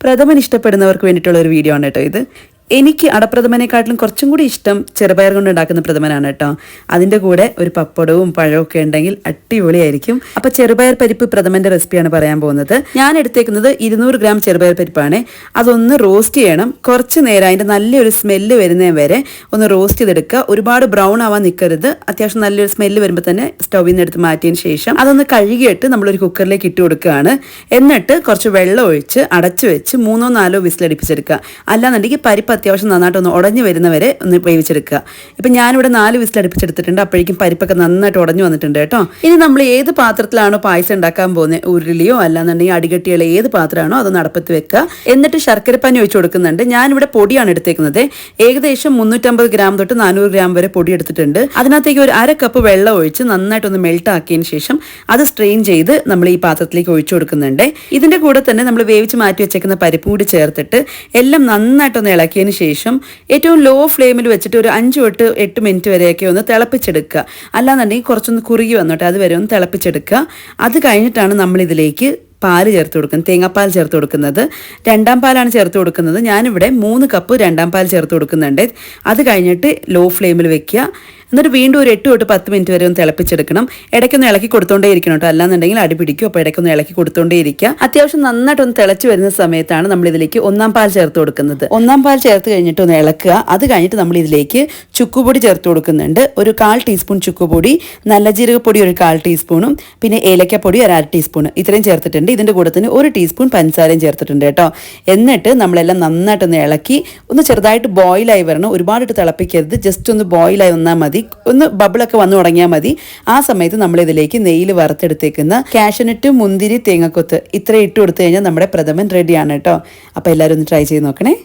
പ്രഥമൻ ഇഷ്ടപ്പെടുന്നവർക്ക് വേണ്ടിയിട്ടുള്ള ഒരു വീഡിയോ ആണ് കേട്ടോ ഇത്. എനിക്ക് അടപ്രഥമനെക്കാട്ടിലും കുറച്ചും കൂടി ഇഷ്ടം ചെറുപയർ കൊണ്ട് ഉണ്ടാക്കുന്ന പ്രഥമനാണ് കേട്ടോ. അതിൻ്റെ കൂടെ ഒരു പപ്പടവും പഴവും ഒക്കെ ഉണ്ടെങ്കിൽ അടിപൊളിയായിരിക്കും. അപ്പോൾ ചെറുപയർ പരിപ്പ് പ്രഥമൻ്റെ റെസിപ്പിയാണ് പറയാൻ പോകുന്നത്. ഞാൻ എടുത്തേക്കുന്നത് 200 ഗ്രാം ചെറുപയർ പരിപ്പാണ്. അതൊന്ന് റോസ്റ്റ് ചെയ്യണം. കുറച്ച് നേരം അതിൻ്റെ നല്ലൊരു സ്മെല്ല് വരുന്നതിന് വരെ ഒന്ന് റോസ്റ്റ് ചെയ്തെടുക്കുക. ഒരുപാട് ബ്രൗൺ ആവാൻ നിൽക്കരുത്. അത്യാവശ്യം നല്ലൊരു സ്മെല്ല് വരുമ്പോൾ തന്നെ സ്റ്റൗവിൽ നിന്ന് എടുത്ത് മാറ്റിയതിന് ശേഷം അതൊന്ന് കഴുകിയിട്ട് നമ്മളൊരു കുക്കറിലേക്ക് ഇട്ട് കൊടുക്കുകയാണ്. എന്നിട്ട് കുറച്ച് വെള്ളം ഒഴിച്ച് അടച്ചു വെച്ച് 3-4 വിസിലടിപ്പിച്ചെടുക്കുക. അല്ലാന്നുണ്ടെങ്കിൽ പരിപ്പ് അത്യാവശ്യം നന്നായിട്ടൊന്ന് ഉടഞ്ഞു വരുന്നവരെ ഒന്ന് വേവിച്ചെടുക്കുക. ഇപ്പം ഞാനിവിടെ 4 വിസിലടുപ്പിച്ചെടുത്തിട്ടുണ്ട്. അപ്പോഴേക്കും പരിപ്പൊക്കെ നന്നായിട്ട് ഉടഞ്ഞു വന്നിട്ടുണ്ട് കേട്ടോ. ഇനി നമ്മൾ ഏത് പാത്രത്തിലാണോ പായസം ഉണ്ടാക്കാൻ പോകുന്നത്, ഉരുളിയോ അല്ലാന്നുണ്ടെങ്കിൽ അടികട്ടിയുള്ള ഏത് പാത്രമാണോ അതൊന്ന് അടപ്പത്ത് വെക്കുക. എന്നിട്ട് ശർക്കരപ്പാനി ഒഴിച്ചു കൊടുക്കുന്നുണ്ട്. ഞാനിവിടെ പൊടിയാണ് എടുത്തേക്കുന്നത്. ഏകദേശം 350 ഗ്രാം തൊട്ട് 400 ഗ്രാം വരെ പൊടി എടുത്തിട്ടുണ്ട്. അതിനകത്തേക്ക് ഒരു 1/2 കപ്പ് വെള്ളം ഒഴിച്ച് നന്നായിട്ടൊന്ന് മെൽറ്റ് ആക്കിയതിന് ശേഷം അത് സ്ട്രെയിൻ ചെയ്ത് നമ്മൾ ഈ പാത്രത്തിലേക്ക് ഒഴിച്ചു കൊടുക്കുന്നുണ്ട്. ഇതിൻ്റെ കൂടെ തന്നെ നമ്മൾ വേവിച്ച് മാറ്റി വെച്ചേക്കുന്ന പരിപ്പും കൂടി ചേർത്തിട്ട് എല്ലാം നന്നായിട്ടൊന്ന് ഇളക്കിയതിന് ശേഷം ഏറ്റവും ലോ ഫ്ലെയിമിൽ വെച്ചിട്ട് ഒരു 5 തൊട്ട് 8 മിനിറ്റ് വരെയൊക്കെ ഒന്ന് തിളപ്പിച്ചെടുക്കുക. അല്ലാന്നുണ്ടെങ്കിൽ കുറച്ചൊന്ന് കുറുകി വന്നോട്ടെ, അതുവരെ ഒന്ന് തിളപ്പിച്ചെടുക്കുക. അത് കഴിഞ്ഞിട്ടാണ് നമ്മൾ ഇതിലേക്ക് പാല് ചേർത്ത് കൊടുക്കുന്നത്, തേങ്ങാപ്പാൽ ചേർത്ത് കൊടുക്കുന്നത്. 2ാം പാലാണ് ചേർത്ത് കൊടുക്കുന്നത്. ഞാനിവിടെ 3 കപ്പ് 2ാം പാൽ ചേർത്ത് കൊടുക്കുന്നുണ്ട്. അത് കഴിഞ്ഞിട്ട് ലോ ഫ്ലെയിമിൽ വെക്കുക. എന്നിട്ട് വീണ്ടും ഒരു 8 തൊട്ട് 10 മിനിറ്റ് വരെ ഒന്ന് തിളപ്പിച്ചെടുക്കണം. ഇടയ്ക്കൊന്ന് ഇളക്കി കൊടുത്തോണ്ടേ ഇരിക്കണം കേട്ടോ, അല്ലാന്നുണ്ടെങ്കിൽ അടി പിടിക്കും. അപ്പോൾ ഇടയ്ക്കൊന്ന് ഇളക്കി കൊടുത്തോണ്ടേ ഇരിക്കുക. അത്യാവശ്യം നന്നായിട്ടൊന്ന് തിളച്ച് വരുന്ന സമയത്താണ് നമ്മൾ ഇതിലേക്ക് 1ാം പാൽ ചേർത്ത് കൊടുക്കുന്നത്. 1ാം പാൽ ചേർത്ത് കഴിഞ്ഞിട്ട് ഒന്ന് ഇളക്കുക. അത് കഴിഞ്ഞിട്ട് നമ്മൾ ഇതിലേക്ക് ചുക്കുപൊടി ചേർത്ത് കൊടുക്കുന്നുണ്ട്. ഒരു 1/4 ടീസ്പൂൺ ചുക്കുപൊടി, നല്ല ജീരകപ്പൊടി ഒരു 1/4 ടീസ്പൂണും പിന്നെ ഏലക്കപ്പൊടി ഒരു 1/2 ടീസ്പൂൺ ഇത്രയും ചേർത്തിട്ടുണ്ട്. ഇതിൻ്റെ കൂടെ തന്നെ ഒരു ടീസ്പൂൺ പഞ്ചസാരയും ചേർത്തിട്ടുണ്ട് കേട്ടോ. എന്നിട്ട് നമ്മളെല്ലാം നന്നായിട്ടൊന്ന് ഇളക്കി ഒന്ന് ചെറുതായിട്ട് ബോയിലായി വരണം. ഒരുപാടിട്ട് തിളപ്പിക്കരുത്, ജസ്റ്റ് ഒന്ന് ബോയിലായി വന്നാൽ മതി. ഒന്ന് ബബിളൊക്കെ വന്നു തുടങ്ങിയാൽ മതി. ആ സമയത്ത് നമ്മൾ ഇതിലേക്ക് നെയ്യിൽ വറുത്തെടുത്തേക്കുന്ന കാഷ്യൂനട്ട്, മുന്തിരി, തേങ്ങക്കൊത്ത് ഇത്ര ഇട്ട് കൊടുത്തു കഴിഞ്ഞാൽ നമ്മുടെ പ്രഥമൻ റെഡിയാണ് കേട്ടോ. അപ്പോൾ എല്ലാവരും ഒന്ന് ട്രൈ ചെയ്ത് നോക്കണേ.